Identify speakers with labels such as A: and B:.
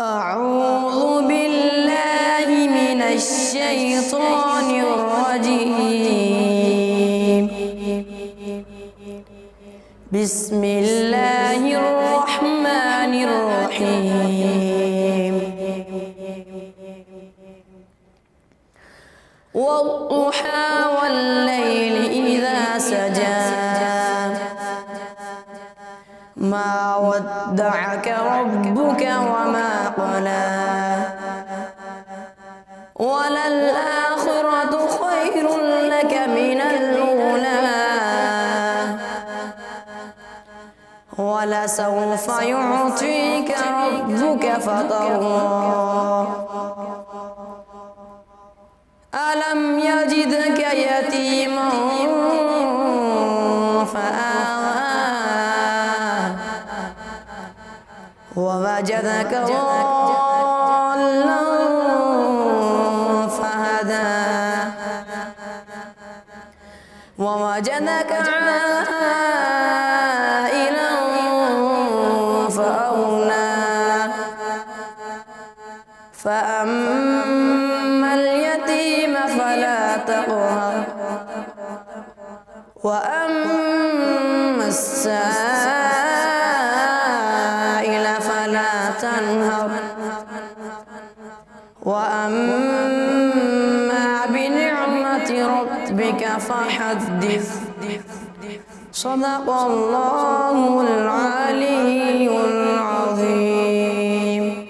A: أعوذ بالله من الشيطان الرجيم. بسم الله الرحمن الرحيم. والضحى والليل إذا سجى ما ودعك ربك وما قلى وللآخرة خير لك من الأولى ولسوف يعطيك ربك فترضى ألم يجدك يتيما فآوى ووجدك ضالا فهدى ووجدك عائلا فأغنى فأما اليتيم فلا تقهر وأما السائل فلا تنهر وأما بنعمة ربك فحدث. صدق الله العلي